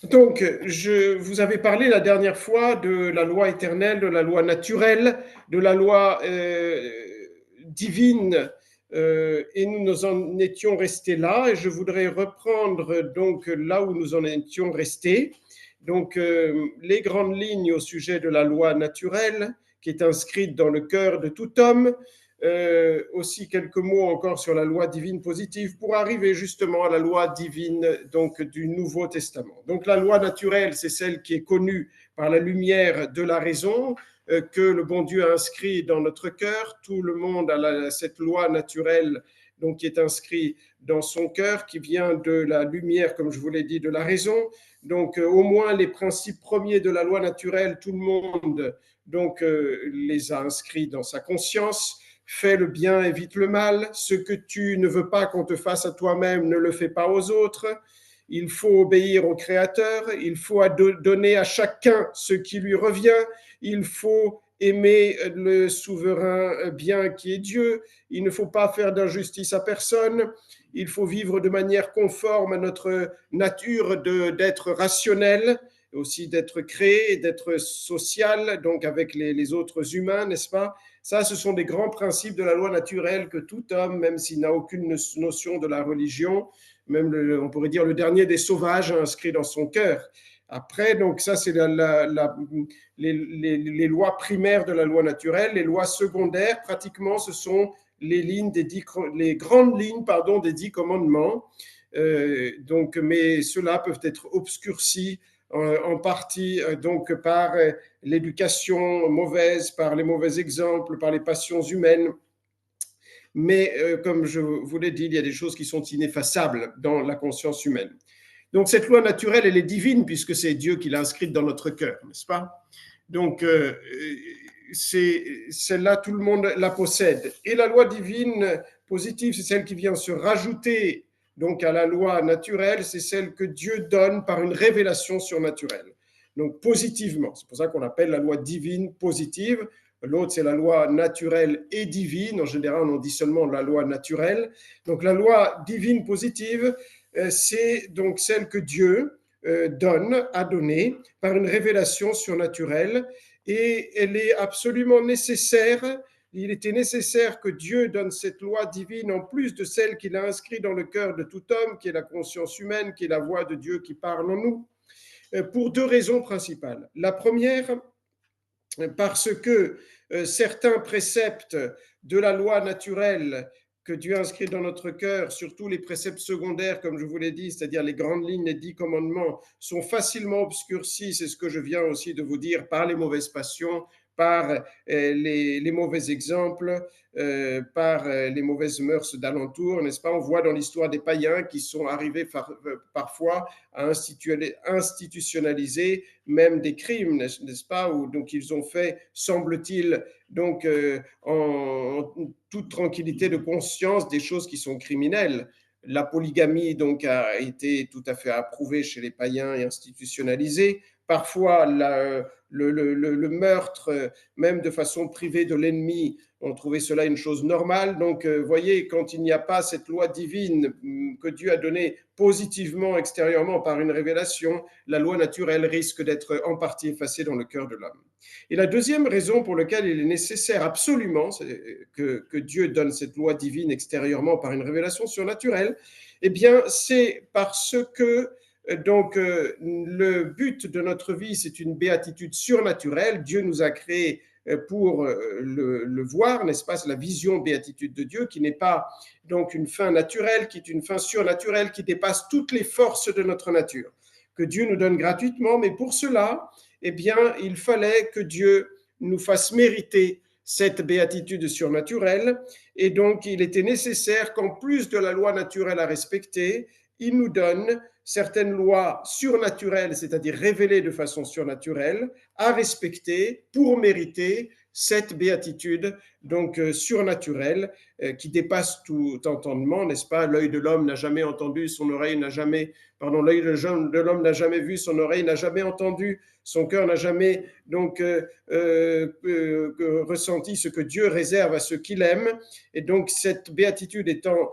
Donc, je vous avais parlé la dernière fois de la loi éternelle, de la loi naturelle, de la loi divine, et nous en étions restés là. Et je voudrais reprendre donc là où nous en étions restés. Donc, les grandes lignes au sujet de la loi naturelle qui est inscrite dans le cœur de tout homme. Aussi quelques mots encore sur la loi divine positive pour arriver justement à la loi divine donc du Nouveau Testament. Donc la loi naturelle, c'est celle qui est connue par la lumière de la raison que le bon Dieu a inscrit dans notre cœur. Tout le monde a cette loi naturelle donc qui est inscrite dans son cœur, qui vient de la lumière, comme je vous l'ai dit, de la raison. Donc au moins les principes premiers de la loi naturelle, tout le monde donc les a inscrits dans sa conscience. Fais le bien, évite le mal. Ce que tu ne veux pas qu'on te fasse à toi-même, ne le fais pas aux autres. Il faut obéir au Créateur. Il faut donner à chacun ce qui lui revient. Il faut aimer le souverain bien qui est Dieu. Il ne faut pas faire d'injustice à personne. Il faut vivre de manière conforme à notre nature d'être rationnel, aussi d'être créé, d'être social, donc avec les autres humains, n'est-ce pas? Ça, ce sont des grands principes de la loi naturelle que tout homme, même s'il n'a aucune notion de la religion, même on pourrait dire le dernier des sauvages, a inscrit dans son cœur. Après, donc ça, c'est les lois primaires de la loi naturelle. Les lois secondaires, pratiquement, ce sont les grandes lignes pardon, des 10 commandements. Donc, mais ceux-là peuvent être obscurcis en partie donc par l'éducation mauvaise, par les mauvais exemples, par les passions humaines. Mais comme je vous l'ai dit, il y a des choses qui sont ineffaçables dans la conscience humaine. Donc cette loi naturelle, elle est divine puisque c'est Dieu qui l'a inscrite dans notre cœur, n'est-ce pas? Donc celle-là, tout le monde la possède. Et la loi divine positive, c'est celle qui vient se rajouter donc à la loi naturelle, c'est celle que Dieu donne par une révélation surnaturelle. Donc positivement, c'est pour ça qu'on appelle la loi divine positive. L'autre, c'est la loi naturelle et divine. En général, on dit seulement la loi naturelle. Donc la loi divine positive, c'est donc celle que Dieu a donnée par une révélation surnaturelle, et elle est absolument nécessaire. Il était nécessaire que Dieu donne cette loi divine en plus de celle qu'il a inscrite dans le cœur de tout homme, qui est la conscience humaine, qui est la voix de Dieu qui parle en nous, pour deux raisons principales. La première, parce que certains préceptes de la loi naturelle que Dieu inscrit dans notre cœur, surtout les préceptes secondaires, comme je vous l'ai dit, c'est-à-dire les grandes lignes, les 10 commandements, sont facilement obscurcis, c'est ce que je viens aussi de vous dire, par les mauvaises passions, par les mauvais exemples, par les mauvaises mœurs d'alentour, n'est-ce pas? On voit dans l'histoire des païens qui sont arrivés parfois à institutionnaliser même des crimes, n'est-ce pas? Où donc ils ont fait, semble-t-il, donc en toute tranquillité de conscience, des choses qui sont criminelles. La polygamie donc a été tout à fait approuvée chez les païens et institutionnalisée. Parfois, le meurtre, même de façon privée de l'ennemi, on trouvait cela une chose normale. Donc, voyez, quand il n'y a pas cette loi divine que Dieu a donnée positivement, extérieurement, par une révélation, la loi naturelle risque d'être en partie effacée dans le cœur de l'homme. Et la deuxième raison pour laquelle il est nécessaire absolument que Dieu donne cette loi divine extérieurement par une révélation surnaturelle, eh bien, c'est parce que donc, le but de notre vie, c'est une béatitude surnaturelle. Dieu nous a créés pour le voir, n'est-ce pas? C'est la vision béatitude de Dieu qui n'est pas donc une fin naturelle, qui est une fin surnaturelle, qui dépasse toutes les forces de notre nature, que Dieu nous donne gratuitement, mais pour cela, eh bien, il fallait que Dieu nous fasse mériter cette béatitude surnaturelle, et donc il était nécessaire qu'en plus de la loi naturelle à respecter, il nous donne certaines lois surnaturelles, c'est-à-dire révélées de façon surnaturelle, à respecter pour mériter cette béatitude donc surnaturelle qui dépasse tout entendement, n'est-ce pas? L'œil de l'homme n'a jamais entendu, son oreille n'a jamais, pardon, l'œil de l'homme n'a jamais vu, son oreille n'a jamais entendu, son cœur n'a jamais donc ressenti ce que Dieu réserve à ceux qu'il aime. Et donc cette béatitude étant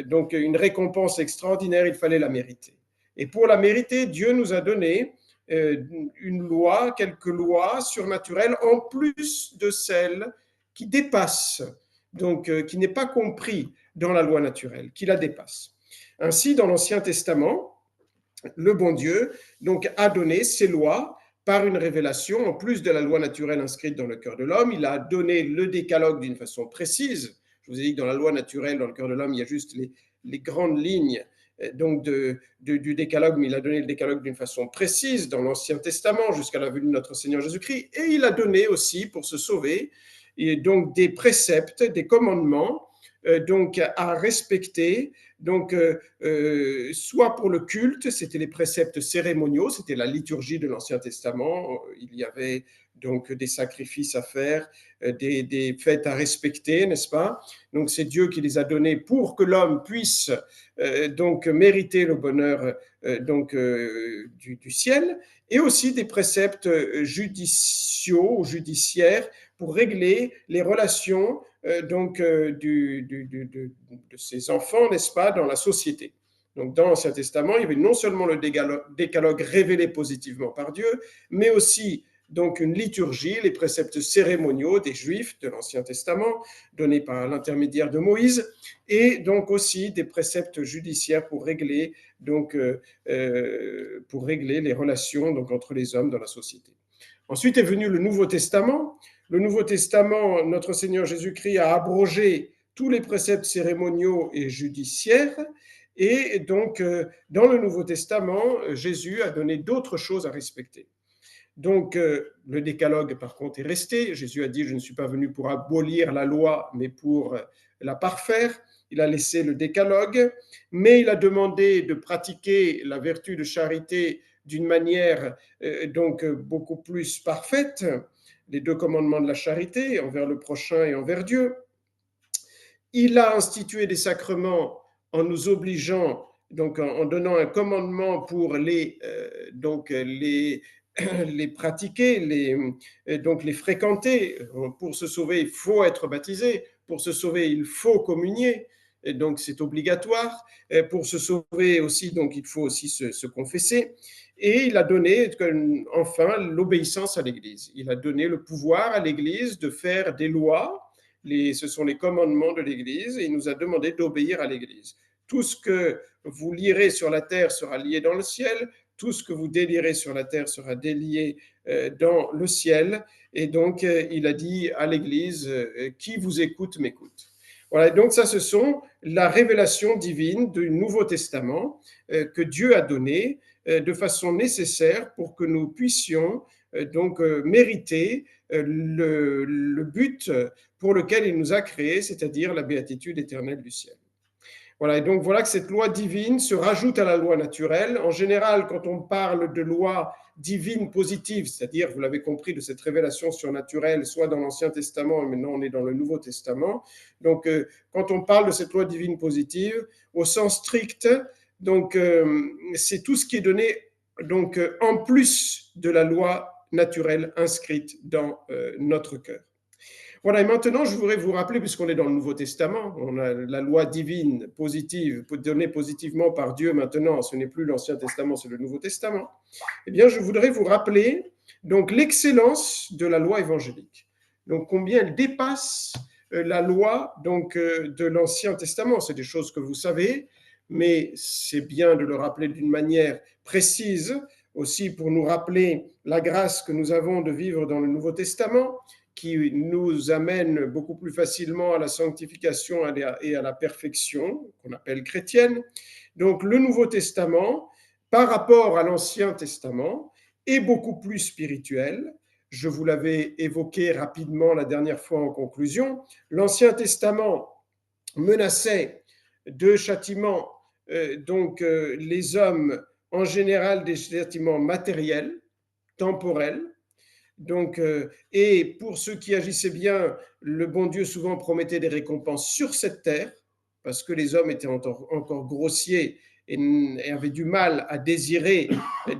donc une récompense extraordinaire, il fallait la mériter. Et pour la mériter, Dieu nous a donné une loi, quelques lois surnaturelles, en plus de celles qui dépassent, donc qui n'est pas compris dans la loi naturelle, qui la dépasse. Ainsi, dans l'Ancien Testament, le bon Dieu donc a donné ses lois par une révélation, en plus de la loi naturelle inscrite dans le cœur de l'homme. Il a donné le décalogue d'une façon précise. Je vous ai dit que dans la loi naturelle, dans le cœur de l'homme, il y a juste les grandes lignes donc du décalogue, mais il a donné le décalogue d'une façon précise dans l'Ancien Testament jusqu'à la venue de notre Seigneur Jésus-Christ. Et il a donné aussi, pour se sauver, et donc des préceptes, des commandements donc à respecter, donc soit pour le culte, c'était les préceptes cérémoniaux, c'était la liturgie de l'Ancien Testament, il y avait donc des sacrifices à faire, des fêtes à respecter, n'est-ce pas? Donc c'est Dieu qui les a donnés pour que l'homme puisse donc mériter le bonheur donc du ciel, et aussi des préceptes judiciaux ou judiciaires pour régler les relations donc de ses enfants, n'est-ce pas, dans la société. Donc dans l'Ancien Testament, il y avait non seulement le décalogue révélé positivement par Dieu, mais aussi donc une liturgie, les préceptes cérémoniaux des Juifs de l'Ancien Testament, donnés par l'intermédiaire de Moïse, et donc aussi des préceptes judiciaires pour régler donc pour régler les relations donc entre les hommes dans la société. Ensuite est venu le Nouveau Testament. Le Nouveau Testament, notre Seigneur Jésus-Christ a abrogé tous les préceptes cérémoniaux et judiciaires. Et donc, dans le Nouveau Testament, Jésus a donné d'autres choses à respecter. Donc, le décalogue, par contre, est resté. Jésus a dit, je ne suis pas venu pour abolir la loi, mais pour la parfaire. Il a laissé le décalogue, mais il a demandé de pratiquer la vertu de charité d'une manière donc beaucoup plus parfaite, les deux commandements de la charité, envers le prochain et envers Dieu. Il a institué des sacrements en nous obligeant, donc en donnant un commandement pour donc les pratiquer, donc les fréquenter. Pour se sauver, il faut être baptisé. Pour se sauver, il faut communier. Et donc, c'est obligatoire. Et pour se sauver aussi, donc, il faut aussi se confesser. Et il a donné, enfin, l'obéissance à l'Église. Il a donné le pouvoir à l'Église de faire des lois. Ce sont les commandements de l'Église. Et il nous a demandé d'obéir à l'Église. Tout ce que vous lirez sur la terre sera lié dans le ciel. Tout ce que vous délirez sur la terre sera délié dans le ciel. Et donc, il a dit à l'Église, qui vous écoute m'écoute. Voilà, donc ça, ce sont la révélation divine du Nouveau Testament que Dieu a donné de façon nécessaire pour que nous puissions donc mériter le but pour lequel il nous a créés, c'est-à-dire la béatitude éternelle du ciel. Voilà, et donc voilà que cette loi divine se rajoute à la loi naturelle. En général, quand on parle de loi divine positive, c'est-à-dire, vous l'avez compris, de cette révélation surnaturelle, soit dans l'Ancien Testament, et maintenant on est dans le Nouveau Testament. Donc, quand on parle de cette loi divine positive, au sens strict, donc c'est tout ce qui est donné donc en plus de la loi naturelle inscrite dans notre cœur. Voilà, et maintenant, je voudrais vous rappeler, puisqu'on est dans le Nouveau Testament, on a la loi divine positive, donnée positivement par Dieu maintenant, ce n'est plus l'Ancien Testament, c'est le Nouveau Testament. Eh bien, je voudrais vous rappeler donc l'excellence de la loi évangélique. Donc, combien elle dépasse la loi donc, de l'Ancien Testament. C'est des choses que vous savez, mais c'est bien de le rappeler d'une manière précise, aussi pour nous rappeler la grâce que nous avons de vivre dans le Nouveau Testament, qui nous amène beaucoup plus facilement à la sanctification et à la perfection, qu'on appelle chrétienne. Donc le Nouveau Testament, par rapport à l'Ancien Testament, est beaucoup plus spirituel. Je vous l'avais évoqué rapidement la dernière fois en conclusion. L'Ancien Testament menaçait de châtiments, donc les hommes, en général des châtiments matériels, temporels. Donc, et pour ceux qui agissaient bien, le bon Dieu souvent promettait des récompenses sur cette terre, parce que les hommes étaient encore grossiers et avaient du mal à désirer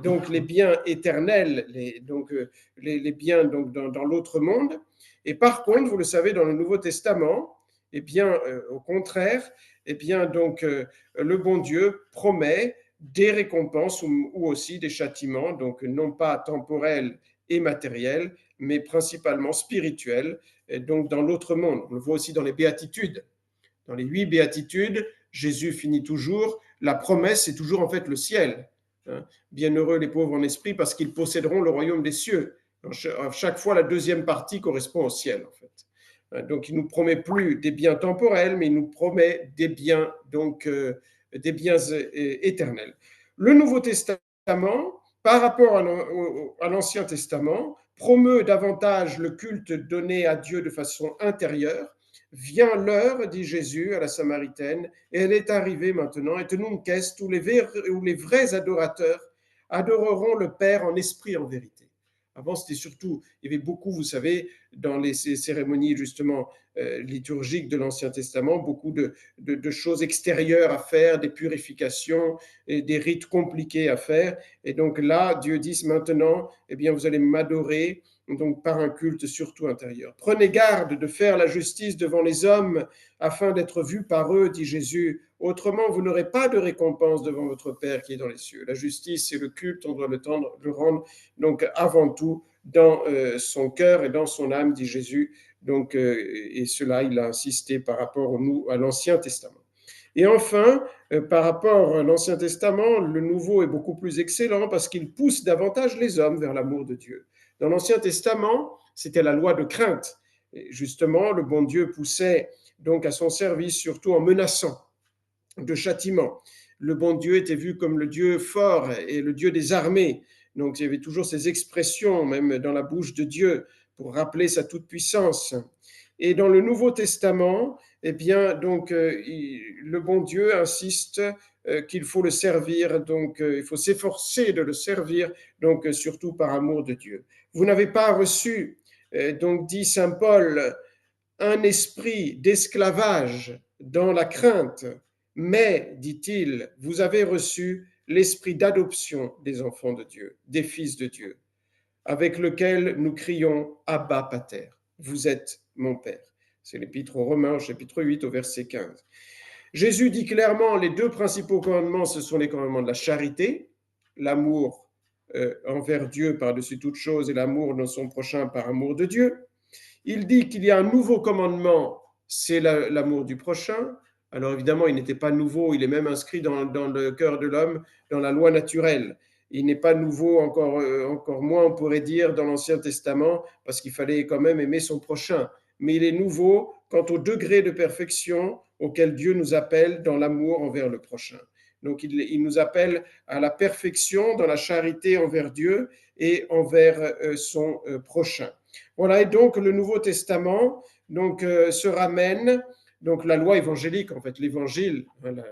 donc les biens éternels, les biens donc dans l'autre monde. Et par contre, vous le savez, dans le Nouveau Testament, eh bien, au contraire, eh bien, donc, le bon Dieu promet des récompenses ou aussi des châtiments, donc non pas temporels et matériels, mais principalement spirituels, et donc dans l'autre monde. On le voit aussi dans les béatitudes. Dans les 8 béatitudes, Jésus finit toujours, la promesse, c'est toujours en fait le ciel. Bienheureux les pauvres en esprit parce qu'ils posséderont le royaume des cieux. À chaque fois, la deuxième partie correspond au ciel, en fait. Donc, il ne nous promet plus des biens temporels, mais il nous promet des biens, donc, des biens éternels. Le Nouveau Testament, par rapport à l'Ancien Testament, promeut davantage le culte donné à Dieu de façon intérieure. Vient l'heure, dit Jésus à la Samaritaine, et elle est arrivée maintenant, et nunc est, où les vrais adorateurs adoreront le Père en esprit et en vérité. Avant, c'était surtout, il y avait beaucoup, vous savez, dans les cérémonies justement liturgiques de l'Ancien Testament, beaucoup de choses extérieures à faire, des purifications, et des rites compliqués à faire. Et donc là, Dieu dit maintenant, eh bien, vous allez m'adorer, donc par un culte surtout intérieur. Prenez garde de faire la justice devant les hommes afin d'être vu par eux, dit Jésus. Autrement, vous n'aurez pas de récompense devant votre Père qui est dans les cieux. La justice, c'est le culte, on doit le rendre donc avant tout dans son cœur et dans son âme, dit Jésus. Donc, et cela, il a insisté par rapport à l'Ancien Testament. Et enfin, par rapport à l'Ancien Testament, le Nouveau est beaucoup plus excellent parce qu'il pousse davantage les hommes vers l'amour de Dieu. Dans l'Ancien Testament, c'était la loi de crainte. Et justement, le bon Dieu poussait donc à son service, surtout en menaçant de châtiment. Le bon Dieu était vu comme le Dieu fort et le Dieu des armées. Donc il y avait toujours ces expressions, même dans la bouche de Dieu, pour rappeler sa toute-puissance. Et dans le Nouveau Testament, eh bien, donc, le bon Dieu insiste qu'il faut le servir, donc il faut s'efforcer de le servir, donc surtout par amour de Dieu. Vous n'avez pas reçu, donc dit saint Paul, un esprit d'esclavage dans la crainte, mais, dit-il, vous avez reçu l'esprit d'adoption des enfants de Dieu, des fils de Dieu, avec lequel nous crions Abba Pater, vous êtes mon Père. C'est l'épître aux Romains, chapitre 8, au verset 15. Jésus dit clairement, les deux principaux commandements, ce sont les commandements de la charité, l'amour envers Dieu par-dessus toute chose et l'amour dans son prochain par amour de Dieu. Il dit qu'il y a un nouveau commandement, c'est l'amour du prochain. Alors évidemment, il n'était pas nouveau, il est même inscrit dans le cœur de l'homme, dans la loi naturelle. Il n'est pas nouveau, encore moins, on pourrait dire, dans l'Ancien Testament, parce qu'il fallait quand même aimer son prochain. Mais il est nouveau quant au degré de perfection auquel Dieu nous appelle dans l'amour envers le prochain. Donc il nous appelle à la perfection dans la charité envers Dieu et envers son prochain. Voilà, et donc le Nouveau Testament donc, se ramène, donc la loi évangélique, en fait, l'évangile, voilà,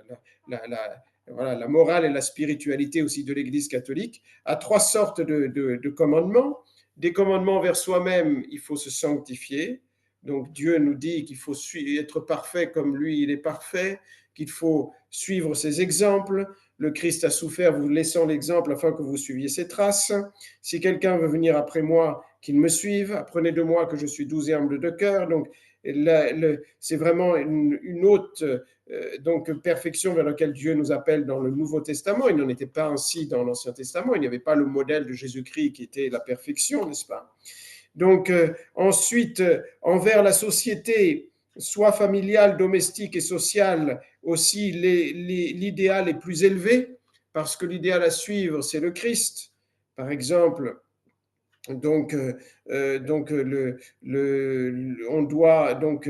la morale et la spiritualité aussi de l'Église catholique, à trois sortes de commandements. Des commandements envers soi-même, il faut se sanctifier. Donc Dieu nous dit qu'il faut être parfait comme lui, il est parfait, qu'il faut suivre ses exemples. Le Christ a souffert, vous laissant l'exemple afin que vous suiviez ses traces. Si quelqu'un veut venir après moi, qu'il me suive. Apprenez de moi que je suis doux et humble de cœur. Donc, c'est vraiment une haute donc, perfection vers laquelle Dieu nous appelle dans le Nouveau Testament. Il n'en était pas ainsi dans l'Ancien Testament. Il n'y avait pas le modèle de Jésus-Christ qui était la perfection, n'est-ce pas? Donc, ensuite, envers la société, soit familiale, domestique et sociale, aussi l'idéal est plus élevé, parce que l'idéal à suivre, c'est le Christ. Par exemple, donc, on doit donc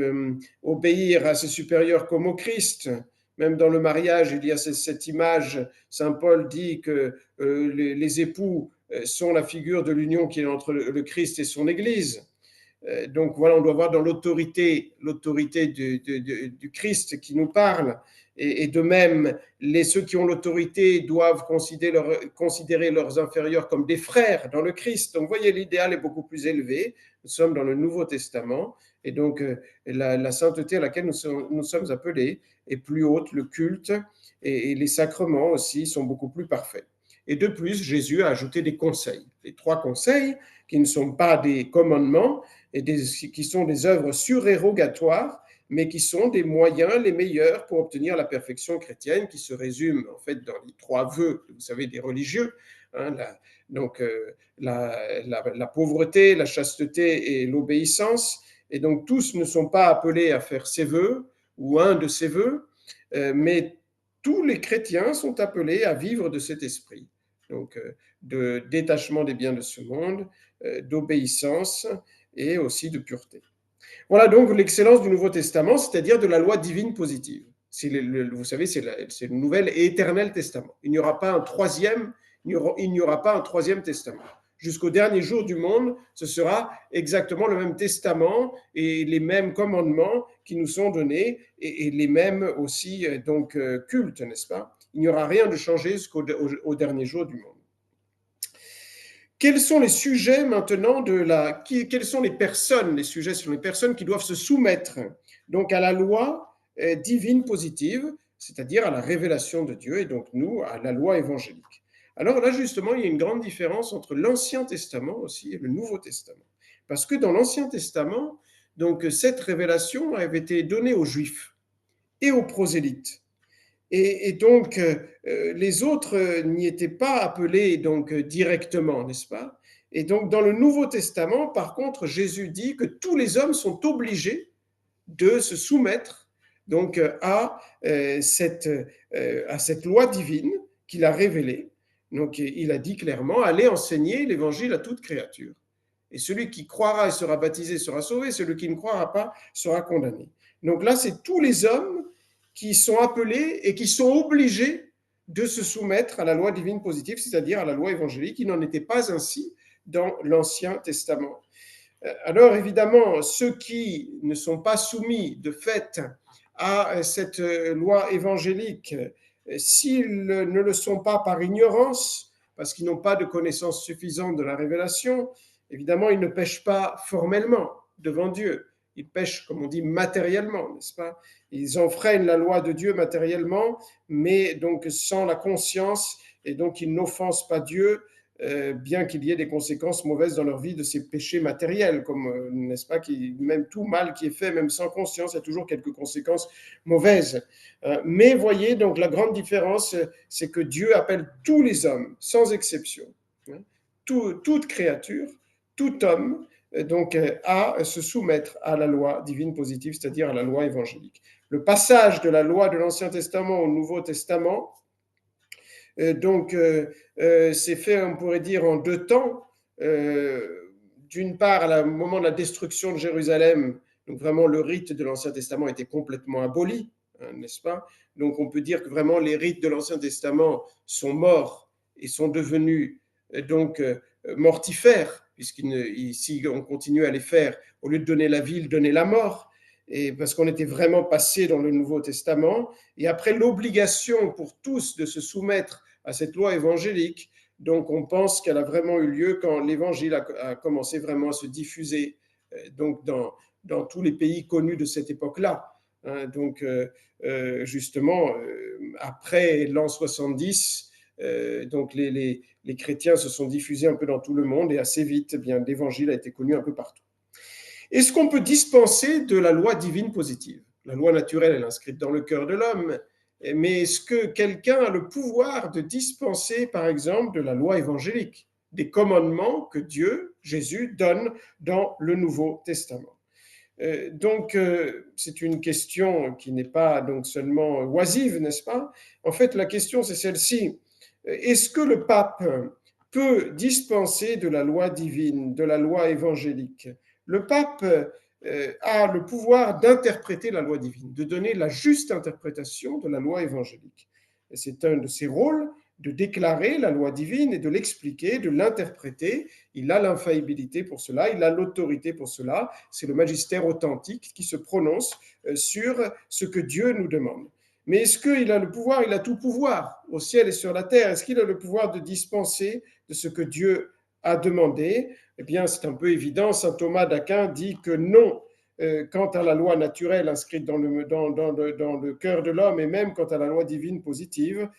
obéir à ses supérieurs comme au Christ. Même dans le mariage, il y a cette image. Saint Paul dit que les époux sont la figure de l'union qui est entre le Christ et son Église. Donc voilà, on doit voir dans l'autorité du Christ qui nous parle. Et de même, ceux qui ont l'autorité doivent considérer leurs inférieurs comme des frères dans le Christ. Donc, vous voyez, l'idéal est beaucoup plus élevé. Nous sommes dans le Nouveau Testament. Et donc, la sainteté à laquelle nous sommes appelés est plus haute. Le culte et les sacrements aussi sont beaucoup plus parfaits. Et de plus, Jésus a ajouté des conseils. Les 3 conseils qui ne sont pas des commandements et qui sont des œuvres surérogatoires, mais qui sont des moyens les meilleurs pour obtenir la perfection chrétienne, qui se résume en fait dans les 3 vœux, vous savez, des religieux, hein, la pauvreté, la chasteté et l'obéissance. Et donc tous ne sont pas appelés à faire ces vœux ou un de ces vœux, mais tous les chrétiens sont appelés à vivre de cet esprit, donc de détachement des biens de ce monde, d'obéissance et aussi de pureté. Voilà donc l'excellence du Nouveau Testament, c'est-à-dire de la loi divine positive. Vous savez, c'est le nouvel et éternel testament. Il n'y aura pas un troisième, il n'y aura pas un troisième testament. Jusqu'au dernier jour du monde, ce sera exactement le même testament et les mêmes commandements qui nous sont donnés et les mêmes aussi donc cultes, n'est-ce pas? Il n'y aura rien de changé jusqu'au dernier jour du monde. Quels sont les sujets maintenant quelles sont les personnes, les sujets sont les personnes qui doivent se soumettre donc à la loi divine positive, c'est-à-dire à la révélation de Dieu et donc nous à la loi évangélique. Alors là justement, il y a une grande différence entre l'Ancien Testament aussi et le Nouveau Testament. Parce que dans l'Ancien Testament, donc cette révélation avait été donnée aux Juifs et aux prosélytes. Et donc, les autres n'y étaient pas appelés donc directement, n'est-ce pas? Et donc, dans le Nouveau Testament, par contre, Jésus dit que tous les hommes sont obligés de se soumettre donc à cette loi divine qu'il a révélée. Donc, il a dit clairement, allez enseigner l'évangile à toute créature. Et celui qui croira et sera baptisé sera sauvé, celui qui ne croira pas sera condamné. Donc là, c'est tous les hommes qui sont appelés et qui sont obligés de se soumettre à la loi divine positive, c'est-à-dire à la loi évangélique. Il n'en était pas ainsi dans l'Ancien Testament. Alors évidemment, ceux qui ne sont pas soumis de fait à cette loi évangélique, s'ils ne le sont pas par ignorance, parce qu'ils n'ont pas de connaissance suffisante de la révélation, évidemment, ils ne pêchent pas formellement devant Dieu. Ils pêchent, comme on dit, matériellement, n'est-ce pas? Ils enfreignent la loi de Dieu matériellement, mais donc sans la conscience, et donc ils n'offensent pas Dieu, bien qu'il y ait des conséquences mauvaises dans leur vie de ces péchés matériels, comme, n'est-ce pas, même tout mal qui est fait, même sans conscience, il y a toujours quelques conséquences mauvaises. Mais voyez, donc la grande différence, c'est que Dieu appelle tous les hommes, sans exception, hein, toute créature, tout homme, donc à se soumettre à la loi divine positive, c'est-à-dire à la loi évangélique. Le passage de la loi de l'Ancien Testament au Nouveau Testament, donc, c'est fait, on pourrait dire, en 2 temps. D'une part, au moment de la destruction de Jérusalem, donc vraiment le rite de l'Ancien Testament était complètement aboli, hein, n'est-ce pas? Donc on peut dire que vraiment les rites de l'Ancien Testament sont morts et sont devenus donc mortifères, puisqu'ici on continue à les faire, au lieu de donner la vie, ils donnaient la mort, et parce qu'on était vraiment passé dans le Nouveau Testament. Et après l'obligation pour tous de se soumettre à cette loi évangélique, donc on pense qu'elle a vraiment eu lieu quand l'évangile a commencé vraiment à se diffuser donc dans tous les pays connus de cette époque-là. Hein, donc justement, après l'an 70, donc les chrétiens se sont diffusés un peu dans tout le monde et assez vite, eh bien, l'évangile a été connu un peu partout. Est-ce qu'on peut dispenser de la loi divine positive? La loi naturelle, elle est inscrite dans le cœur de l'homme, mais est-ce que quelqu'un a le pouvoir de dispenser, par exemple, de la loi évangélique, des commandements que Dieu, Jésus, donne dans le Nouveau Testament? Donc, c'est une question qui n'est pas donc seulement oisive, n'est-ce pas? En fait, la question, c'est celle-ci. Est-ce que le pape peut dispenser de la loi divine, de la loi évangélique? Le pape a le pouvoir d'interpréter la loi divine, de donner la juste interprétation de la loi évangélique. Et c'est un de ses rôles de déclarer la loi divine et de l'expliquer, de l'interpréter. Il a l'infaillibilité pour cela, il a l'autorité pour cela. C'est le magistère authentique qui se prononce sur ce que Dieu nous demande. Mais est-ce qu'il a le pouvoir? Il a tout pouvoir au ciel et sur la terre. Est-ce qu'il a le pouvoir de dispenser de ce que Dieu a demandé? Eh bien, c'est un peu évident. Saint Thomas d'Aquin dit que non, quant à la loi naturelle inscrite dans le cœur de l'homme et même quant à la loi divine positive.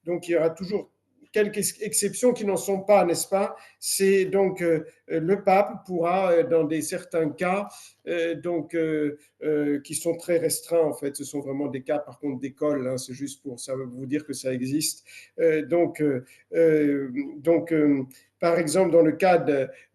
Donc, il y aura toujours quelques exceptions qui n'en sont pas, n'est-ce pas? C'est donc le pape pourra, dans certains cas, qui sont très restreints en fait. Ce sont vraiment des cas par contre d'école, hein, c'est juste pour ça, vous dire que ça existe. Euh, donc, euh, euh, donc Par exemple, dans le cas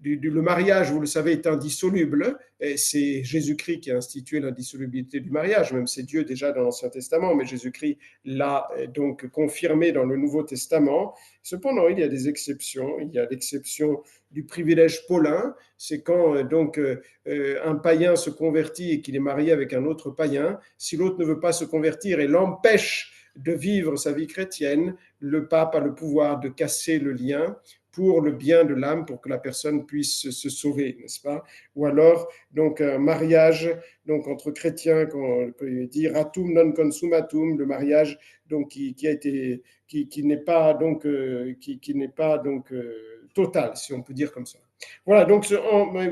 le mariage, vous le savez, est indissoluble. Et c'est Jésus-Christ qui a institué l'indissolubilité du mariage, même c'est Dieu déjà dans l'Ancien Testament, mais Jésus-Christ l'a donc confirmé dans le Nouveau Testament. Cependant, il y a des exceptions. Il y a l'exception du privilège paulin, c'est quand un païen se convertit et qu'il est marié avec un autre païen. Si l'autre ne veut pas se convertir et l'empêche de vivre sa vie chrétienne, le pape a le pouvoir de casser le lien pour le bien de l'âme, pour que la personne puisse se sauver, n'est-ce pas? Ou alors, donc, un mariage donc, entre chrétiens, qu'on peut dire ratum non consumatum, le mariage donc, qui n'est pas donc, qui n'est pas donc total, si on peut dire comme ça. Voilà, donc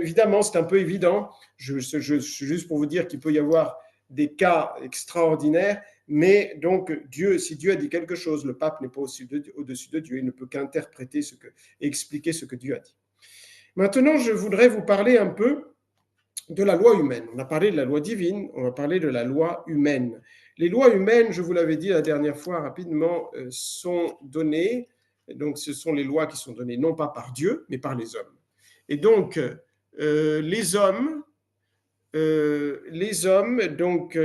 évidemment, c'est un peu évident, juste pour vous dire qu'il peut y avoir des cas extraordinaires, mais donc si Dieu a dit quelque chose, le pape n'est pas au-dessus de Dieu, il ne peut qu'interpréter expliquer ce que Dieu a dit. Maintenant, je voudrais vous parler un peu de la loi humaine. On a parlé de la loi divine, on va parler de la loi humaine. Les lois humaines, je vous l'avais dit la dernière fois rapidement, sont données, donc ce sont les lois qui sont données non pas par Dieu, mais par les hommes. Et donc, les hommes, donc,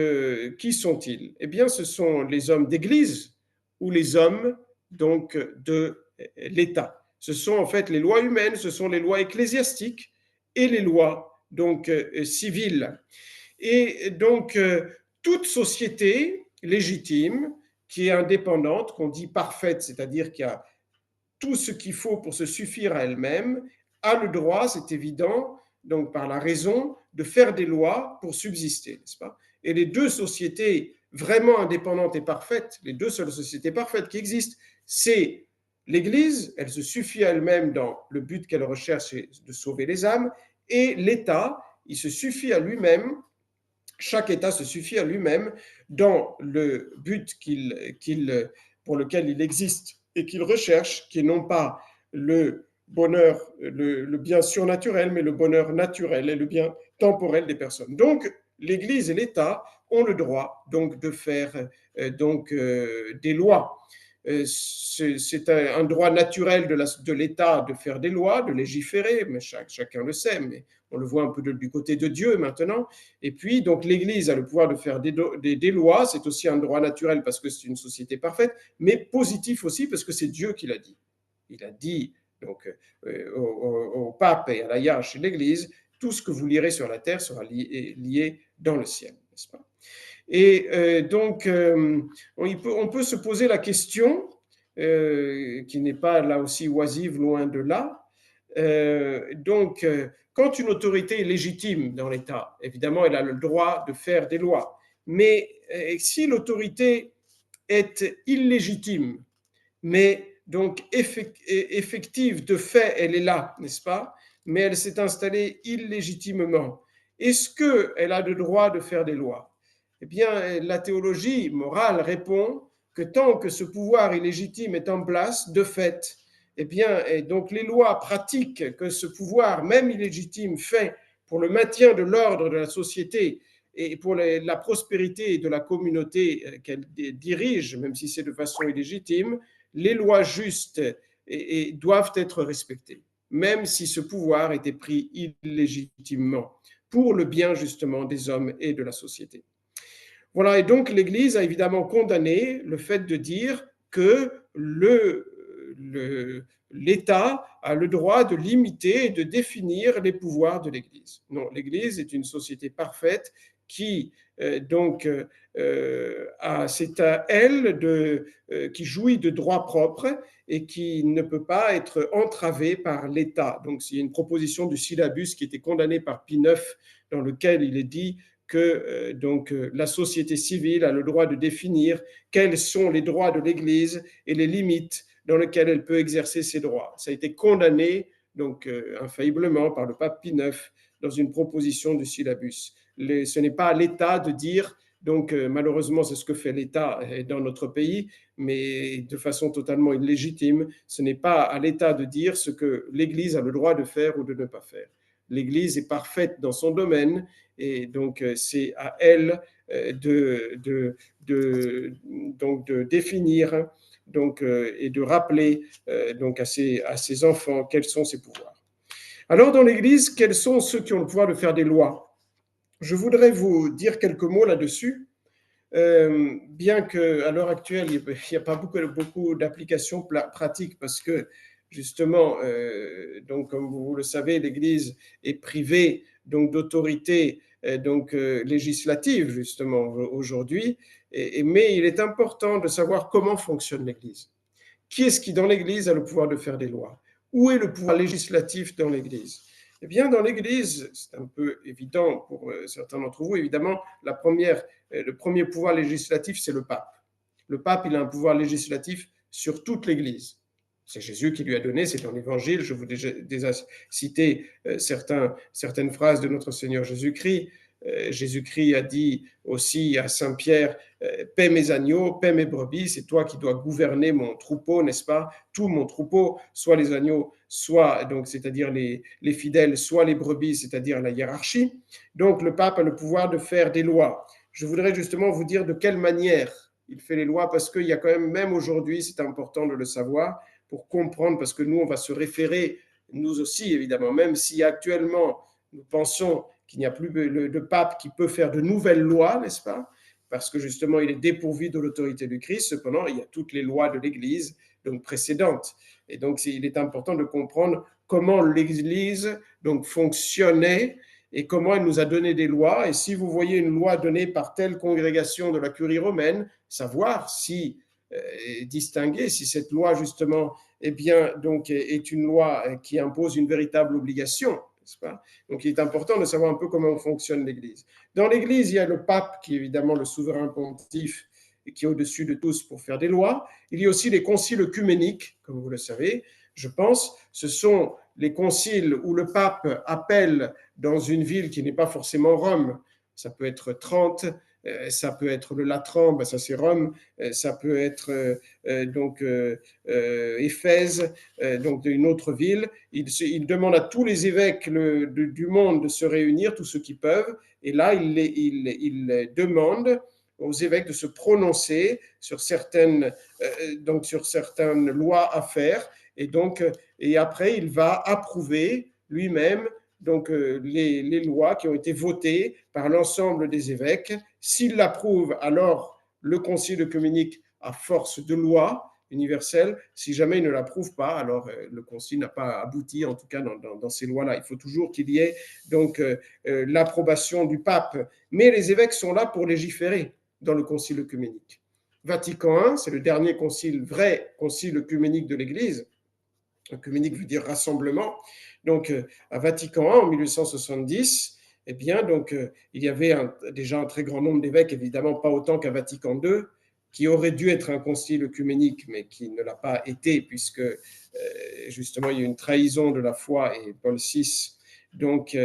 qui sont-ils? Eh bien, ce sont les hommes d'Église ou les hommes donc de l'État. Ce sont en fait les lois humaines, ce sont les lois ecclésiastiques et les lois donc civiles. Et donc toute société légitime qui est indépendante, qu'on dit parfaite, c'est-à-dire qui a tout ce qu'il faut pour se suffire à elle-même, a le droit, c'est évident, donc par la raison, de faire des lois pour subsister, n'est-ce pas? Et les deux sociétés vraiment indépendantes et parfaites, les deux seules sociétés parfaites qui existent, c'est l'Église, elle se suffit à elle-même dans le but qu'elle recherche, c'est de sauver les âmes, et l'État, il se suffit à lui-même, chaque État se suffit à lui-même dans le but pour lequel il existe et qu'il recherche, qui est non pas le bonheur, le bien surnaturel, mais le bonheur naturel et le bien temporel des personnes. Donc, l'Église et l'État ont le droit donc de faire des lois. C'est un droit naturel de l'État de faire des lois, de légiférer, mais chacun le sait, mais on le voit un peu du côté de Dieu maintenant. Et puis, donc, l'Église a le pouvoir de faire des lois, c'est aussi un droit naturel parce que c'est une société parfaite, mais positif aussi parce que c'est Dieu qui l'a dit. Il a dit donc, au pape et à la hiérarchie de l'Église, tout ce que vous lirez sur la terre sera lié dans le ciel, n'est-ce pas? Et on peut se poser la question, qui n'est pas là aussi oisive, loin de là. Quand une autorité est légitime dans l'État, évidemment, elle a le droit de faire des lois. Mais si l'autorité est illégitime, mais donc effective de fait, elle est là, n'est-ce pas? Mais elle s'est installée illégitimement. Est-ce qu'elle a le droit de faire des lois? Eh bien, la théologie morale répond que tant que ce pouvoir illégitime est en place, de fait, eh bien, et donc les lois pratiques que ce pouvoir, même illégitime, fait pour le maintien de l'ordre de la société et pour la prospérité de la communauté qu'elle dirige, même si c'est de façon illégitime, les lois justes doivent être respectées, même si ce pouvoir était pris illégitimement, pour le bien justement des hommes et de la société. Voilà, et donc l'Église a évidemment condamné le fait de dire que l'État a le droit de limiter et de définir les pouvoirs de l'Église. Non, l'Église est une société parfaite qui c'est à elle qui jouit de droits propres et qui ne peut pas être entravée par l'État. Donc, il y a une proposition du syllabus qui était condamnée par Pie IX, dans lequel il est dit que la société civile a le droit de définir quels sont les droits de l'Église et les limites dans lesquelles elle peut exercer ses droits. Ça a été condamné donc infailliblement par le pape Pie IX dans une proposition du syllabus. Ce n'est pas à l'État de dire, donc malheureusement c'est ce que fait l'État dans notre pays, mais de façon totalement illégitime, ce n'est pas à l'État de dire ce que l'Église a le droit de faire ou de ne pas faire. l'Église est parfaite dans son domaine, et donc c'est à elle donc de définir donc, et de rappeler donc à ses enfants quels sont ses pouvoirs. Alors dans l'Église, quels sont ceux qui ont le pouvoir de faire des lois? Je voudrais vous dire quelques mots là-dessus. Bien qu'à l'heure actuelle, il n'y a pas beaucoup d'applications pratiques parce que justement, donc comme vous le savez, l'Église est privée donc d'autorité législative justement aujourd'hui. Mais il est important de savoir comment fonctionne l'Église. Qui est-ce qui dans l'Église a le pouvoir de faire des lois? Où est le pouvoir législatif dans l'Église? Eh bien, dans l'Église, c'est un peu évident pour certains d'entre vous, évidemment, le premier pouvoir législatif, c'est le pape. Le pape, il a un pouvoir législatif sur toute l'Église. C'est Jésus qui lui a donné, c'est dans l'Évangile, je vous ai déjà cité certaines phrases de notre Seigneur Jésus-Christ. Jésus-Christ a dit aussi à Saint Pierre, paie mes agneaux, paie mes brebis, c'est toi qui dois gouverner mon troupeau, n'est-ce pas? Tout mon troupeau, soit les agneaux, soit, donc, c'est-à-dire les fidèles, soit les brebis, c'est-à-dire la hiérarchie. Donc le pape a le pouvoir de faire des lois. Je voudrais justement vous dire de quelle manière il fait les lois, parce qu'il y a quand même aujourd'hui, c'est important de le savoir, pour comprendre, parce que nous, on va se référer, nous aussi, évidemment, même si actuellement, nous pensons qu'il n'y a plus de pape qui peut faire de nouvelles lois, n'est-ce pas? Parce que justement, il est dépourvu de l'autorité du Christ. Cependant, il y a toutes les lois de l'Église donc précédentes. Et donc, il est important de comprendre comment l'Église donc fonctionnait et comment elle nous a donné des lois. Et si vous voyez une loi donnée par telle congrégation de la curie romaine, savoir si distinguer si cette loi justement donc est une loi qui impose une véritable obligation, n'est-ce pas? Donc il est important de savoir un peu comment fonctionne l'Église. Dans l'Église, il y a le pape qui est évidemment le souverain pontife et qui est au-dessus de tous pour faire des lois. Il y a aussi les conciles œcuméniques, comme vous le savez, je pense. Ce sont les conciles où le pape appelle dans une ville qui n'est pas forcément Rome. Ça peut être Trente, ça peut être le Latran, ben ça c'est Rome, ça peut être Éphèse, donc d'une autre ville. Il demande à tous les évêques du monde de se réunir, tous ceux qui peuvent, et là il demande aux évêques de se prononcer sur certaines lois à faire, et après il va approuver lui-même donc les lois qui ont été votées par l'ensemble des évêques. S'il l'approuve, alors le concile œcuménique a force de loi universelle. Si jamais il ne l'approuve pas, alors le concile n'a pas abouti, en tout cas dans ces lois-là. Il faut toujours qu'il y ait donc l'approbation du pape. Mais les évêques sont là pour légiférer dans le concile œcuménique. Vatican I, c'est le dernier vrai concile œcuménique de l'Église. Œcuménique veut dire rassemblement. Donc, à Vatican I, en 1870, eh bien, donc, il y avait déjà un très grand nombre d'évêques, évidemment pas autant qu'à Vatican II, qui aurait dû être un concile œcuménique, mais qui ne l'a pas été, puisque justement, il y a eu une trahison de la foi, et Paul VI donc,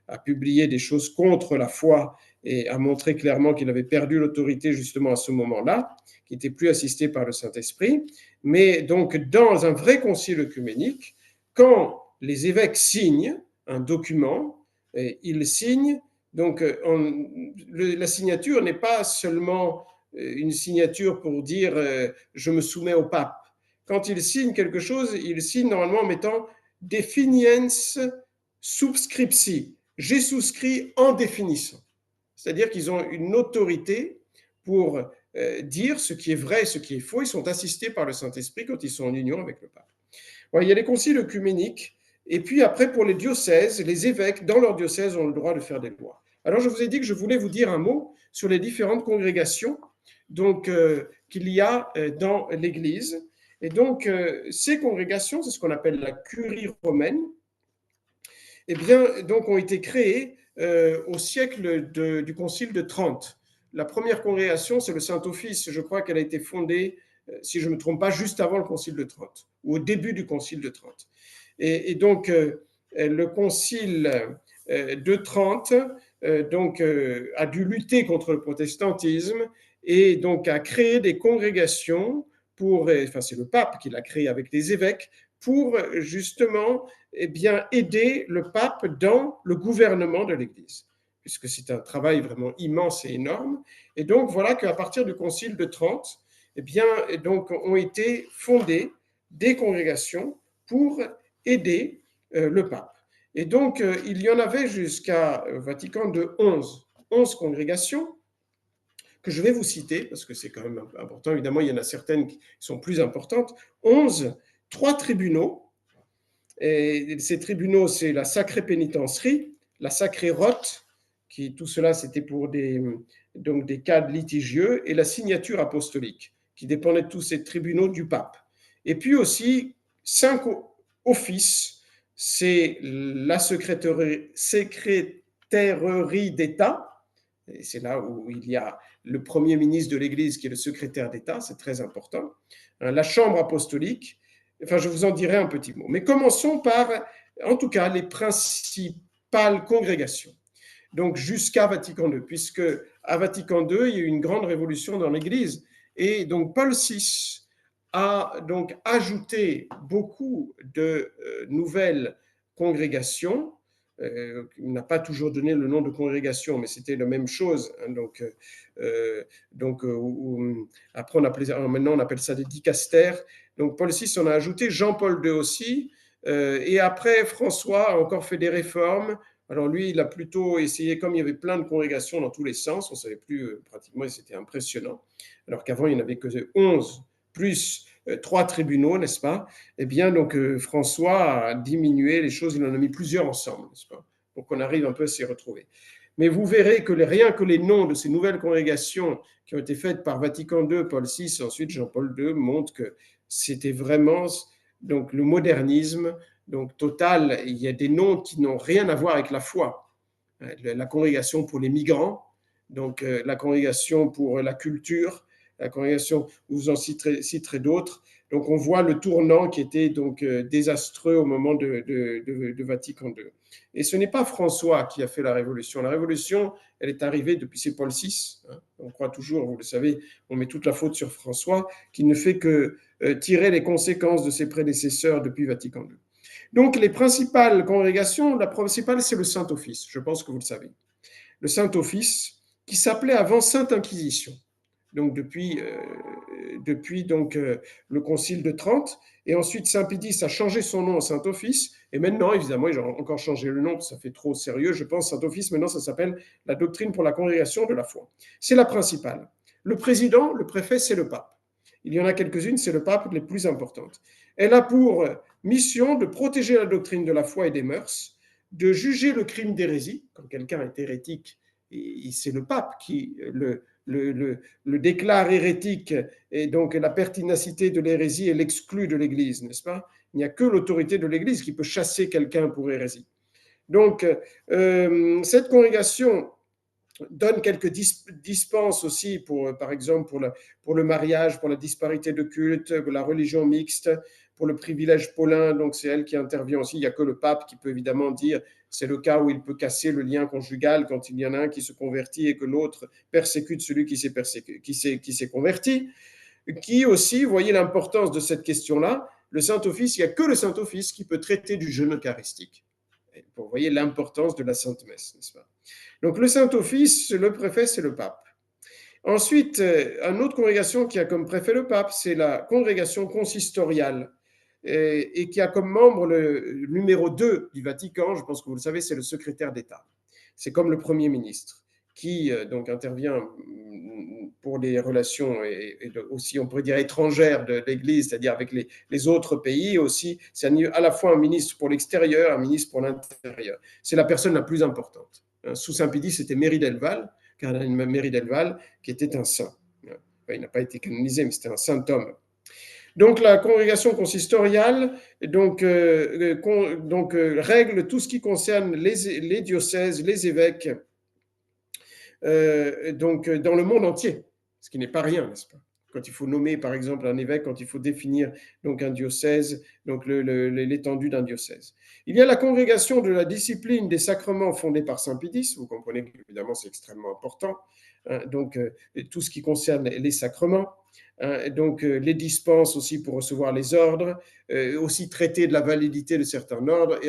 a publié des choses contre la foi et a montré clairement qu'il avait perdu l'autorité justement à ce moment-là, qui n'était plus assisté par le Saint-Esprit. Mais donc, dans un vrai concile œcuménique, quand les évêques signent un document, ils signent, donc la signature n'est pas seulement une signature pour dire je me soumets au pape. Quand ils signent quelque chose, ils signent normalement en mettant definiens subscripti. J'ai souscrit en définissant. C'est-à-dire qu'ils ont une autorité pour dire ce qui est vrai et ce qui est faux. Ils sont assistés par le Saint-Esprit quand ils sont en union avec le pape. Voilà, il y a les conciles œcuméniques. Et puis après, pour les diocèses, les évêques, dans leur diocèse, ont le droit de faire des lois. Alors, je vous ai dit que je voulais vous dire un mot sur les différentes congrégations donc, qu'il y a dans l'Église. Et donc, ces congrégations, c'est ce qu'on appelle la curie romaine, eh bien, donc, ont été créées au siècle du Concile de Trente. La première congrégation, c'est le Saint-Office. Je crois qu'elle a été fondée, si je ne me trompe pas, juste avant le Concile de Trente, ou au début du Concile de Trente. Et donc, le Concile de Trente a dû lutter contre le protestantisme et donc a créé des congrégations c'est le pape qui l'a créé avec les évêques, pour justement aider le pape dans le gouvernement de l'Église, puisque c'est un travail vraiment immense et énorme. Et donc voilà qu'à partir du Concile de Trente, donc ont été fondées des congrégations pour aider le pape. Et donc il y en avait jusqu'à Vatican II 11 congrégations, que je vais vous citer, parce que c'est quand même important. Évidemment, il y en a certaines qui sont plus importantes. 11, 3 tribunaux. Et ces tribunaux, c'est la Sacrée Pénitencerie, la Sacrée Rote, qui tout cela, c'était pour donc des cas litigieux, et la signature apostolique, qui dépendait de tous ces tribunaux du pape. Et puis aussi 5 offices, c'est la secrétairerie d'État, et c'est là où il y a le premier ministre de l'Église qui est le secrétaire d'État, c'est très important, la chambre apostolique. Enfin, je vous en dirai un petit mot. Mais commençons par, en tout cas, les principales congrégations. Donc, jusqu'à Vatican II, puisque à Vatican II, il y a eu une grande révolution dans l'Église. Et donc, Paul VI a donc ajouté beaucoup de nouvelles congrégations. Il n'a pas toujours donné le nom de congrégation, mais c'était la même chose. Hein, après, maintenant, on appelle ça des dicastères. Donc, Paul VI en a ajouté, Jean-Paul II aussi. Et après, François a encore fait des réformes. Alors, lui, il a plutôt essayé, comme il y avait plein de congrégations dans tous les sens, on ne savait plus pratiquement, et c'était impressionnant. Alors qu'avant, il n'y en avait que 11, plus 3 tribunaux, n'est-ce pas? Eh bien, donc, François a diminué les choses, il en a mis plusieurs ensemble, n'est-ce pas? Pour qu'on arrive un peu à s'y retrouver. Mais vous verrez que rien que les noms de ces nouvelles congrégations qui ont été faites par Vatican II, Paul VI, et ensuite Jean-Paul II, montrent que c'était vraiment donc, le modernisme donc, total. Il y a des noms qui n'ont rien à voir avec la foi. La congrégation pour les migrants, donc la congrégation pour la culture, la congrégation, vous en citerez d'autres. Donc on voit le tournant qui était donc désastreux au moment de Vatican II. Et ce n'est pas François qui a fait la révolution. La révolution, elle est arrivée depuis, c'est Paul VI. Hein. On croit toujours, vous le savez, on met toute la faute sur François, qui ne fait que tirer les conséquences de ses prédécesseurs depuis Vatican II. Donc les principales congrégations, la principale, c'est le Saint-Office. Je pense que vous le savez. Le Saint-Office, qui s'appelait avant Sainte Inquisition. Donc depuis donc, le Concile de Trente. Et ensuite, Saint Pédis a changé son nom en Saint-Office. Et maintenant, évidemment, ils ont encore changé le nom, ça fait trop sérieux, je pense. Saint-Office, maintenant, ça s'appelle la doctrine pour la congrégation de la foi. C'est la principale. Le président, le préfet, c'est le pape. Il y en a quelques-unes, c'est le pape, les plus importantes. Elle a pour mission de protéger la doctrine de la foi et des mœurs, de juger le crime d'hérésie. Quand quelqu'un est hérétique, c'est le pape qui le déclare hérétique, et donc la pertinacité de l'hérésie, elle l'exclut de l'Église, n'est-ce pas? Il n'y a que l'autorité de l'Église qui peut chasser quelqu'un pour hérésie. Donc, cette congrégation donne quelques dispenses aussi, par exemple, pour le mariage, pour la disparité de culte, pour la religion mixte, pour le privilège paulin, donc c'est elle qui intervient aussi. Il n'y a que le pape qui peut évidemment dire, c'est le cas où il peut casser le lien conjugal quand il y en a un qui se convertit et que l'autre persécute celui qui s'est converti. Qui aussi, vous voyez l'importance de cette question-là, le Saint-Office, il n'y a que le Saint-Office qui peut traiter du jeûne eucharistique. Vous voyez l'importance de la Sainte Messe, n'est-ce pas? Donc le Saint-Office, le préfet, c'est le pape. Ensuite, une autre congrégation qui a comme préfet le pape, c'est la congrégation consistoriale, et qui a comme membre le numéro 2 du Vatican, je pense que vous le savez, c'est le secrétaire d'État. C'est comme le Premier ministre, qui donc intervient pour les relations et aussi, on pourrait dire, étrangères de l'Église, c'est-à-dire avec les autres pays aussi. C'est à la fois un ministre pour l'extérieur, un ministre pour l'intérieur. C'est la personne la plus importante. Sous Saint-Pédis, c'était Méry d'Elval, cardinal Méry d'Elval, qui était un saint. Enfin, il n'a pas été canonisé, mais c'était un saint homme. Donc la congrégation consistoriale règle tout ce qui concerne les diocèses, les évêques, dans le monde entier, ce qui n'est pas rien, n'est-ce pas? Quand il faut nommer, par exemple, un évêque, quand il faut définir donc un diocèse, donc l'étendue d'un diocèse. Il y a la congrégation de la discipline des sacrements fondée par Saint Pédis. Vous comprenez qu'évidemment, c'est extrêmement important. Donc, tout ce qui concerne les sacrements. hein, donc les dispenses aussi pour recevoir les ordres, aussi traiter de la validité de certains ordres.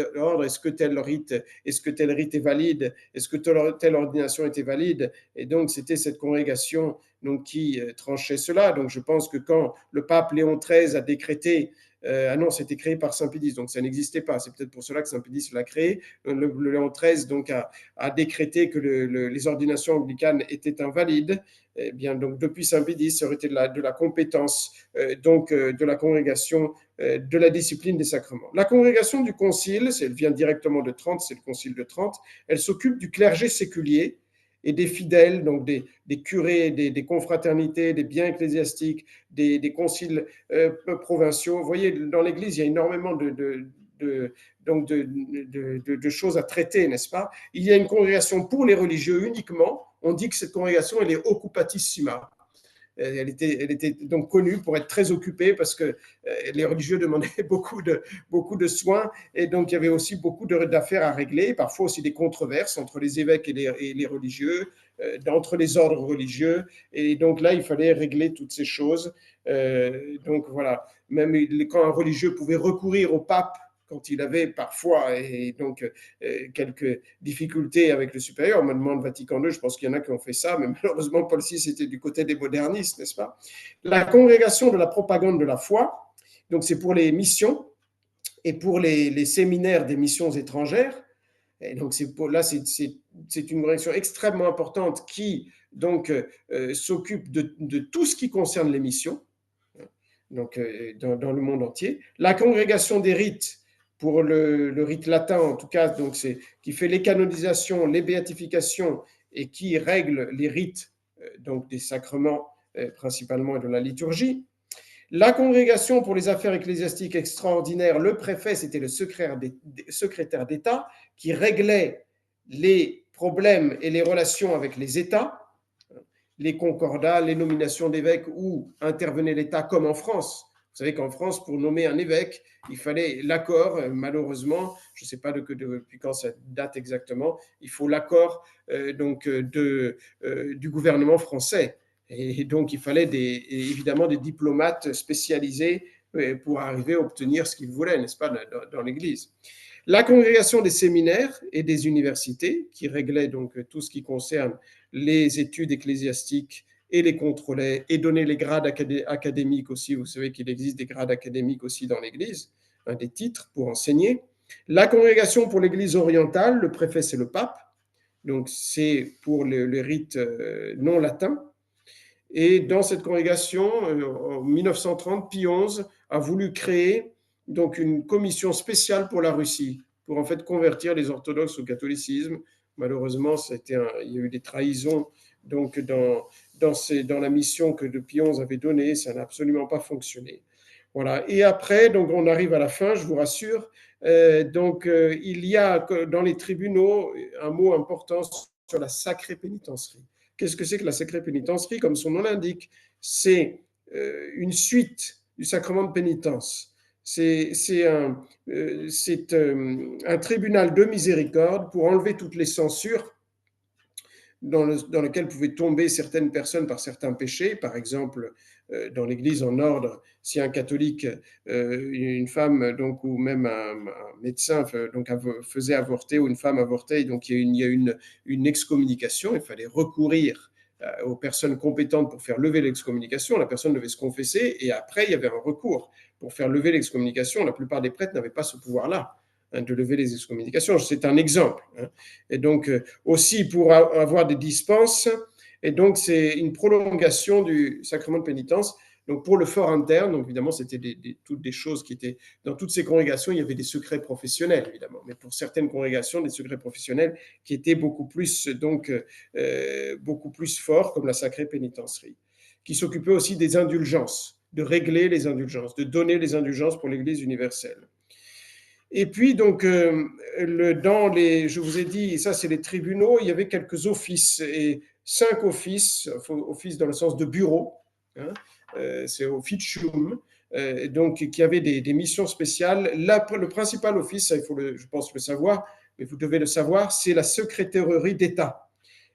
Est-ce que tel rite est valide? Est-ce que telle ordination était valide? Et donc c'était cette congrégation donc, qui tranchait cela. Donc je pense que quand le pape Léon XIII a décrété ah non, c'était créé par Saint Pédis, donc ça n'existait pas. C'est peut-être pour cela que Saint Pédis l'a créé. Le Léon XIII donc, a décrété que les ordinations anglicanes étaient invalides. Eh bien, donc, depuis Saint Pédis, ça aurait été de la compétence de la congrégation de la discipline des sacrements. La congrégation du concile, elle vient directement de Trente, c'est le concile de Trente, elle s'occupe du clergé séculier et des fidèles, donc des curés, des confraternités, des biens ecclésiastiques, des conciles provinciaux. Vous voyez, dans l'Église, il y a énormément donc de choses à traiter, n'est-ce pas? Il y a une congrégation pour les religieux uniquement. On dit que cette congrégation, elle est occupatissima. Elle était donc connue pour être très occupée parce que les religieux demandaient beaucoup de soins et donc il y avait aussi beaucoup d'affaires à régler, parfois aussi des controverses entre les évêques et les religieux, entre les ordres religieux. Et donc là, il fallait régler toutes ces choses. Donc voilà, même quand un religieux pouvait recourir au pape quand il avait parfois et donc quelques difficultés avec le supérieur, on me demande Vatican II, je pense qu'il y en a qui ont fait ça, mais malheureusement Paul VI était du côté des modernistes, n'est-ce pas? La congrégation de la propagande de la foi, donc c'est pour les missions et pour les séminaires des missions étrangères. Et donc là, c'est une congrégation extrêmement importante qui donc s'occupe de tout ce qui concerne les missions, donc dans le monde entier. La congrégation des rites pour le rite latin, en tout cas, donc qui fait les canonisations, les béatifications et qui règle les rites donc des sacrements principalement et de la liturgie. La congrégation pour les affaires ecclésiastiques extraordinaires, le préfet, c'était le secrétaire d'État qui réglait les problèmes et les relations avec les États, les concordats, les nominations d'évêques où intervenait l'État comme en France. Vous savez qu'en France, pour nommer un évêque, il fallait l'accord, malheureusement, je ne sais pas depuis quand ça date exactement, il faut l'accord du gouvernement français. Et donc, il fallait évidemment des diplomates spécialisés pour arriver à obtenir ce qu'ils voulaient, n'est-ce pas, dans l'Église. La congrégation des séminaires et des universités, qui réglait donc tout ce qui concerne les études ecclésiastiques et les contrôlait et donnait les grades académiques aussi. Vous savez qu'il existe des grades académiques aussi dans l'Église, des titres pour enseigner. La congrégation pour l'Église orientale, le préfet c'est le pape, donc c'est pour le rite non latin. Et dans cette congrégation, en 1930, Pie XI a voulu créer donc une commission spéciale pour la Russie, pour en fait convertir les orthodoxes au catholicisme. Malheureusement, il y a eu des trahisons donc dans la mission que Pie XI avait donnée, ça n'a absolument pas fonctionné. Voilà. Et après, donc on arrive à la fin, je vous rassure. Il y a dans les tribunaux un mot important sur la sacrée pénitencerie. Qu'est-ce que c'est que la sacrée pénitencerie? Comme son nom l'indique, c'est une suite du sacrement de pénitence. C'est un tribunal de miséricorde pour enlever toutes les censures dans lequel pouvaient tomber certaines personnes par certains péchés. Par exemple, dans l'Église en ordre, si un catholique, une femme, donc, ou même un médecin donc, faisait avorter, ou une femme avortait, donc il y a une excommunication, il fallait recourir aux personnes compétentes pour faire lever l'excommunication. La personne devait se confesser et après, il y avait un recours pour faire lever l'excommunication. La plupart des prêtres n'avaient pas ce pouvoir-là de lever les excommunications. C'est un exemple. Et donc, aussi pour avoir des dispenses, et donc c'est une prolongation du sacrement de pénitence. Donc, pour le fort interne, donc évidemment, c'était toutes des choses qui étaient dans toutes ces congrégations, il y avait des secrets professionnels, évidemment, mais pour certaines congrégations, des secrets professionnels qui étaient beaucoup plus forts, comme la sacrée pénitencerie, qui s'occupait aussi des indulgences, de régler les indulgences, de donner les indulgences pour l'Église universelle. Et puis, donc, je vous ai dit, ça c'est les tribunaux, il y avait quelques offices, et 5 offices, offices dans le sens de bureau, hein, c'est officium, donc qui avaient des missions spéciales. Là, le principal office, ça, je pense le savoir, mais vous devez le savoir, c'est la secrétairerie d'État.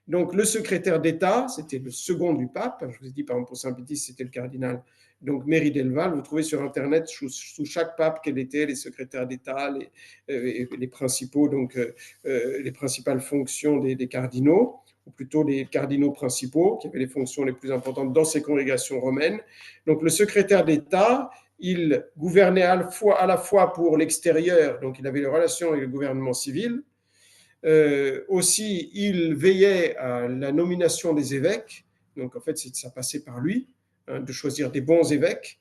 Donc, le secrétaire d'État, c'était le second du pape. Je vous ai dit, par exemple, pour Saint-Pédis, c'était le cardinal donc Méry Delval. Vous trouvez sur Internet, sous chaque pape, quels étaient les secrétaires d'État, les principaux, donc, les principales fonctions des cardinaux, ou plutôt les cardinaux principaux, qui avaient les fonctions les plus importantes dans ces congrégations romaines. Donc, le secrétaire d'État, il gouvernait à la fois pour l'extérieur, donc il avait les relations avec le gouvernement civil. Aussi, il veillait à la nomination des évêques, donc en fait, ça passait par lui, hein, de choisir des bons évêques,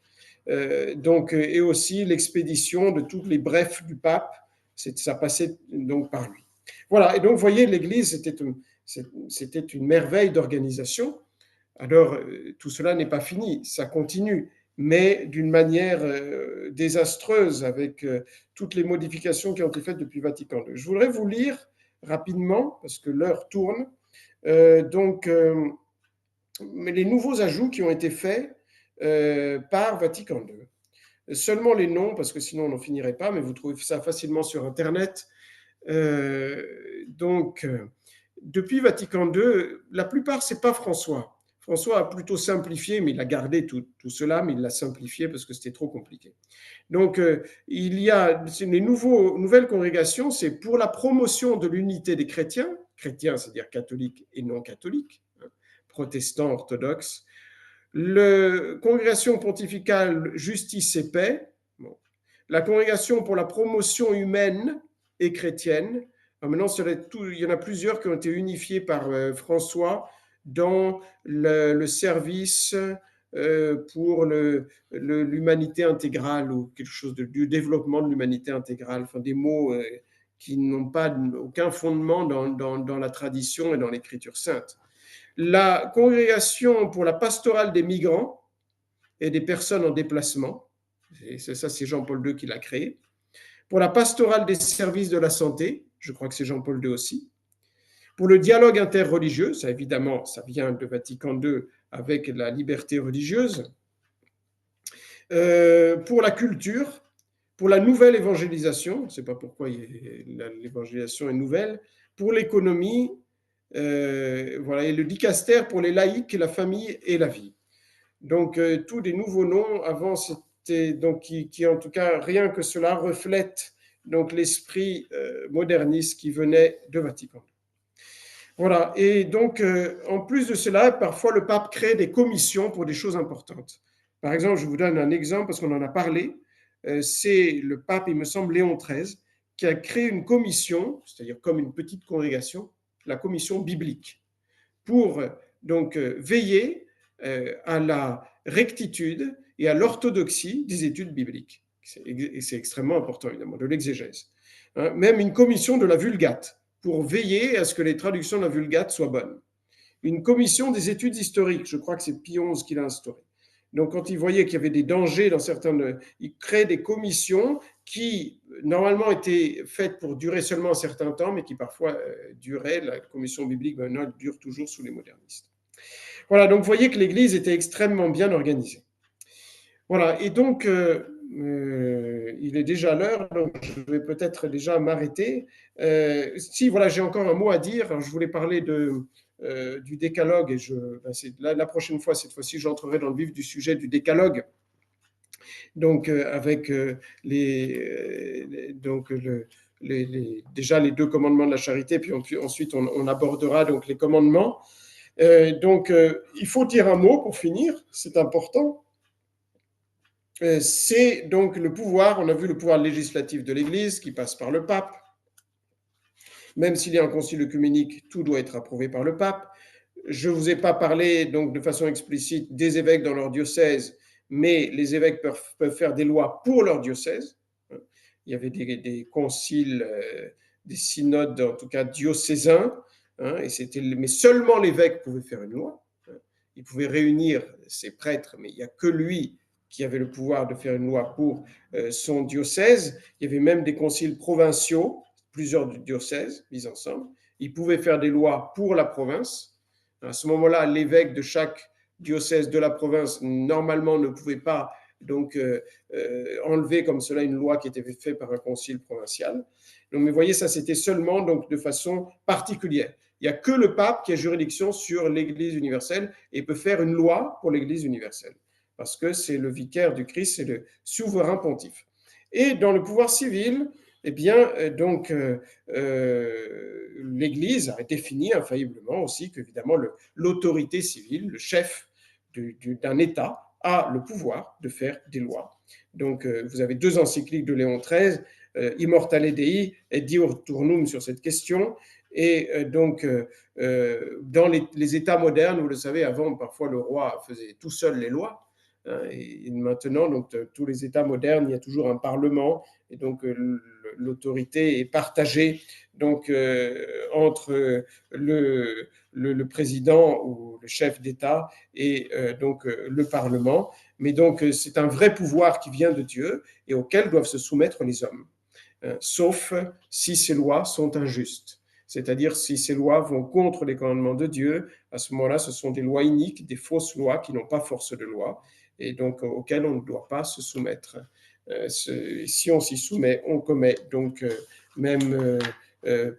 donc, et aussi l'expédition de tous les brefs du pape, ça passait donc par lui. Voilà, et donc vous voyez, l'Église, c'était une merveille d'organisation. Alors, tout cela n'est pas fini, ça continue, mais d'une manière désastreuse avec toutes les modifications qui ont été faites depuis Vatican II. Je voudrais vous lire rapidement, parce que l'heure tourne, donc les nouveaux ajouts qui ont été faits par Vatican II. Seulement les noms, parce que sinon on n'en finirait pas, mais vous trouvez ça facilement sur Internet. Donc, depuis Vatican II, la plupart, c'est pas François. François a plutôt simplifié, mais il a gardé tout cela, mais il l'a simplifié parce que c'était trop compliqué. Donc, il y a les nouvelles congrégations, c'est pour la promotion de l'unité des chrétiens, c'est-à-dire catholiques et non catholiques, hein, protestants, orthodoxes, la congrégation pontificale Justice et Paix, bon, la congrégation pour la promotion humaine et chrétienne. Alors maintenant, il y en a plusieurs qui ont été unifiés par François dans le service pour l'humanité intégrale ou quelque chose du développement de l'humanité intégrale, enfin des mots qui n'ont pas aucun fondement dans la tradition et dans l'écriture sainte. La congrégation pour la pastorale des migrants et des personnes en déplacement, c'est Jean-Paul II qui l'a créé. Pour la pastorale des services de la santé, je crois que c'est Jean-Paul II aussi. Pour le dialogue interreligieux, ça évidemment, ça vient de Vatican II avec la liberté religieuse. Pour la culture, pour la nouvelle évangélisation, je ne sais pas pourquoi l'évangélisation est nouvelle, pour l'économie, voilà, et le dicaster pour les laïcs, la famille et la vie. Donc, tous des nouveaux noms, avant c'était, donc, qui en tout cas, rien que cela reflète donc l'esprit moderniste qui venait de Vatican. Voilà, et donc, en plus de cela, parfois le pape crée des commissions pour des choses importantes. Par exemple, je vous donne un exemple parce qu'on en a parlé. C'est le pape, il me semble, Léon XIII, qui a créé une commission, c'est-à-dire comme une petite congrégation, la commission biblique, pour donc veiller à la rectitude et à l'orthodoxie des études bibliques. C'est extrêmement important, évidemment, de l'exégèse. Hein, même une commission de la Vulgate, pour veiller à ce que les traductions de la Vulgate soient bonnes. Une commission des études historiques, je crois que c'est Pie XI qui l'a instaurée. Donc, quand il voyait qu'il y avait des dangers dans certains, il crée des commissions qui, normalement, étaient faites pour durer seulement un certain temps, mais qui parfois duraient. La commission biblique, maintenant, elle dure toujours sous les modernistes. Voilà, donc vous voyez que l'Église était extrêmement bien organisée. Voilà, et donc, il est déjà l'heure, donc je vais peut-être déjà m'arrêter. Si, voilà, j'ai encore un mot à dire. Alors, je voulais parler du décalogue, et la prochaine fois, cette fois-ci, j'entrerai dans le vif du sujet du décalogue. Donc, avec déjà les 2 commandements de la charité, puis ensuite on abordera donc les commandements. Donc, il faut dire un mot pour finir, c'est important. C'est donc le pouvoir, on a vu le pouvoir législatif de l'Église qui passe par le pape. Même s'il y a un concile œcuménique, tout doit être approuvé par le pape. Je ne vous ai pas parlé donc de façon explicite des évêques dans leur diocèse, mais les évêques peuvent faire des lois pour leur diocèse. Il y avait des conciles, des synodes, en tout cas diocésains, hein, mais seulement l'évêque pouvait faire une loi. Il pouvait réunir ses prêtres, mais il n'y a que lui qui avait le pouvoir de faire une loi pour son diocèse. Il y avait même des conciles provinciaux, plusieurs diocèses mis ensemble. Il pouvait faire des lois pour la province. À ce moment-là, l'évêque de chaque diocèse de la province, normalement, ne pouvait pas donc enlever comme cela une loi qui était faite par un concile provincial. Donc, vous voyez, ça, c'était seulement donc, de façon particulière. Il n'y a que le pape qui a juridiction sur l'Église universelle et peut faire une loi pour l'Église universelle, parce que c'est le vicaire du Christ, c'est le souverain pontife. Et dans le pouvoir civil, eh bien, l'Église a défini infailliblement aussi qu'évidemment l'autorité civile, le chef d'un État, a le pouvoir de faire des lois. Donc, vous avez deux encycliques de Léon XIII, Immortale Dei et Diur Turnum sur cette question. Et dans les États modernes, vous le savez, avant, parfois le roi faisait tout seul les lois. Et maintenant, donc, tous les États modernes, il y a toujours un parlement, et donc l'autorité est partagée donc, entre le président ou le chef d'État et le Parlement. Mais donc, c'est un vrai pouvoir qui vient de Dieu et auquel doivent se soumettre les hommes, sauf si ces lois sont injustes. C'est-à-dire si ces lois vont contre les commandements de Dieu, à ce moment-là, ce sont des lois iniques, des fausses lois qui n'ont pas force de loi et donc auxquelles on ne doit pas se soumettre. Si on s'y soumet, on commet donc même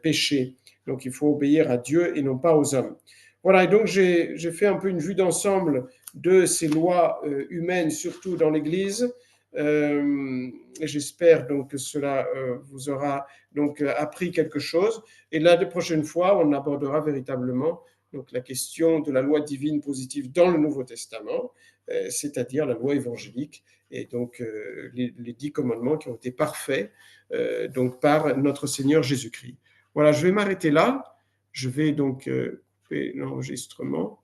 péché. Donc il faut obéir à Dieu et non pas aux hommes. Voilà, et donc j'ai fait un peu une vue d'ensemble de ces lois humaines, surtout dans l'Église. J'espère donc que cela vous aura donc appris quelque chose. Et la prochaine fois, on abordera véritablement donc la question de la loi divine positive dans le Nouveau Testament, c'est-à-dire la loi évangélique, et donc les 10 commandements qui ont été parfaits donc par notre Seigneur Jésus-Christ. Voilà, je vais m'arrêter là. Je vais donc couper l'enregistrement.